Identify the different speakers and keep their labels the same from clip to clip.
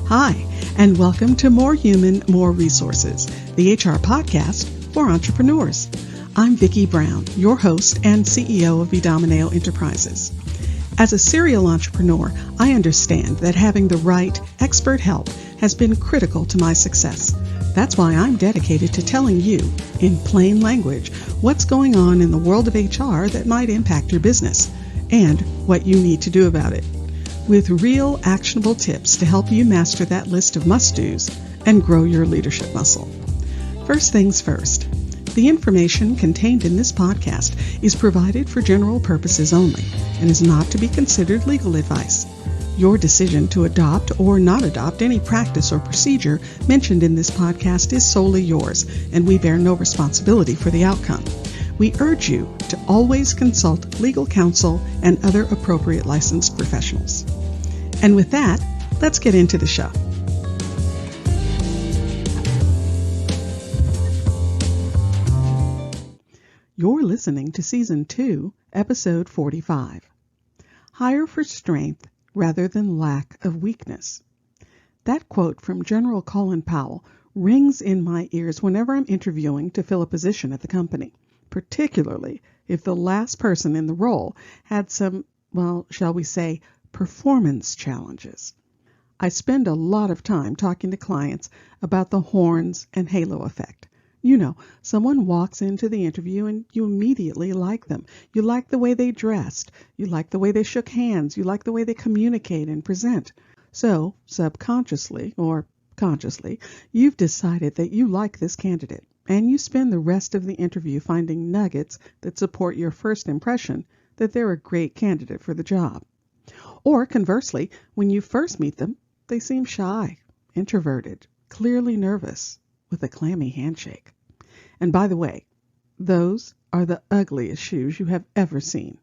Speaker 1: Hi, and welcome to More Human, More Resources, the HR podcast for entrepreneurs. I'm Vicki Brown, your host and CEO of Vidamaneo Enterprises. As a serial entrepreneur, I understand that having the right expert help has been critical to my success. That's why I'm dedicated to telling you, in plain language, what's going on in the world of HR that might impact your business and what you need to do about it, with real actionable tips to help you master that list of must-dos and grow your leadership muscle. First things first, the information contained in this podcast is provided for general purposes only and is not to be considered legal advice. Your decision to adopt or not adopt any practice or procedure mentioned in this podcast is solely yours, and we bear no responsibility for the outcome. We urge you to always consult legal counsel and other appropriate licensed professionals. And with that, let's get into the show. You're listening to Season 2, Episode 45. Hire for strength rather than lack of weakness. That quote from General Colin Powell rings in my ears whenever I'm interviewing to fill a position at the company, particularly if the last person in the role had some, shall we say, performance challenges. I spend a lot of time talking to clients about the horns and halo effect. You know, someone walks into the interview and you immediately like them. You like the way they dressed. You like the way they shook hands. You like the way they communicate and present. So, subconsciously or consciously, you've decided that you like this candidate, and you spend the rest of the interview finding nuggets that support your first impression that they're a great candidate for the job. Or conversely, when you first meet them, they seem shy, introverted, clearly nervous, with a clammy handshake. And by the way, those are the ugliest shoes you have ever seen.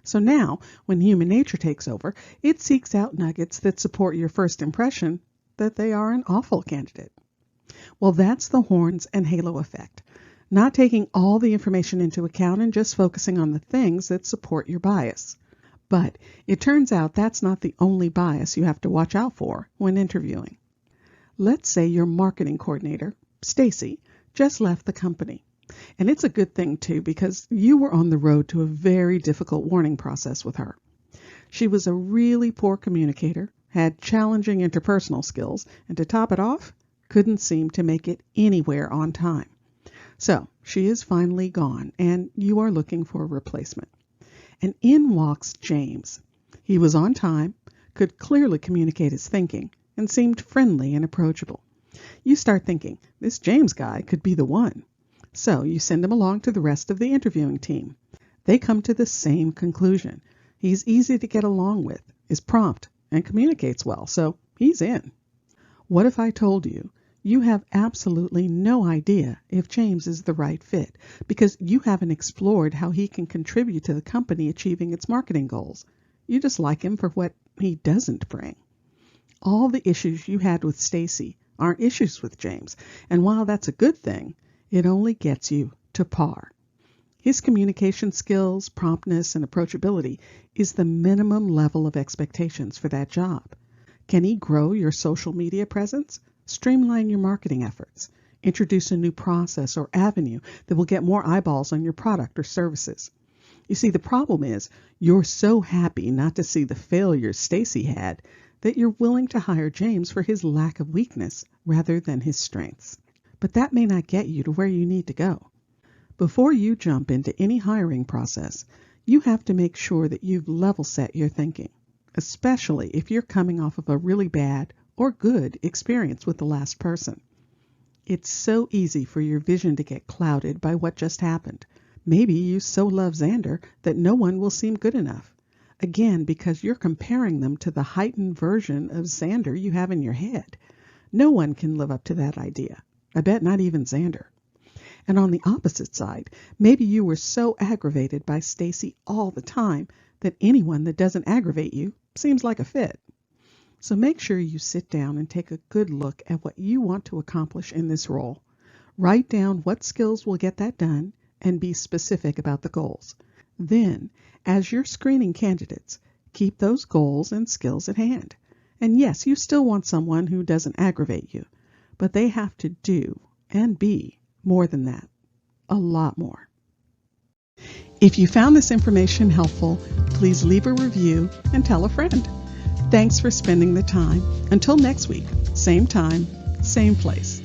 Speaker 1: So now, when human nature takes over, it seeks out nuggets that support your first impression that they are an awful candidate. Well, that's the horns and halo effect. Not taking all the information into account and just focusing on the things that support your bias. But it turns out that's not the only bias you have to watch out for when interviewing. Let's say your marketing coordinator, Stacy, just left the company. And it's a good thing, too, because you were on the road to a very difficult warning process with her. She was a really poor communicator, had challenging interpersonal skills, and to top it off, couldn't seem to make it anywhere on time. So she is finally gone, and you are looking for a replacement. And in walks James. He was on time, could clearly communicate his thinking, and seemed friendly and approachable. You start thinking, this James guy could be the one. So you send him along to the rest of the interviewing team. They come to the same conclusion. He's easy to get along with, is prompt, and communicates well, so he's in. What if I told you you have absolutely no idea if James is the right fit because you haven't explored how he can contribute to the company achieving its marketing goals? You just like him for what he doesn't bring. All the issues you had with Stacy aren't issues with James, and while that's a good thing, it only gets you to par. His communication skills, promptness, and approachability is the minimum level of expectations for that job. Can he grow your social media presence? Streamline your marketing efforts. Introduce a new process or avenue that will get more eyeballs on your product or services. You see, the problem is you're so happy not to see the failures Stacy had that you're willing to hire James for his lack of weakness rather than his strengths. But that may not get you to where you need to go. Before you jump into any hiring process, you have to make sure that you've level set your thinking, especially if you're coming off of a really bad or good experience with the last person. It's so easy for your vision to get clouded by what just happened. Maybe you so love Xander that no one will seem good enough. Again, because you're comparing them to the heightened version of Xander you have in your head. No one can live up to that idea. I bet not even Xander. And on the opposite side, maybe you were so aggravated by Stacy all the time that anyone that doesn't aggravate you seems like a fit. So make sure you sit down and take a good look at what you want to accomplish in this role. Write down what skills will get that done and be specific about the goals. Then, as you're screening candidates, keep those goals and skills at hand. And yes, you still want someone who doesn't aggravate you, but they have to do and be more than that. A lot more. If you found this information helpful, please leave a review and tell a friend. Thanks for spending the time. Until next week, same time, same place.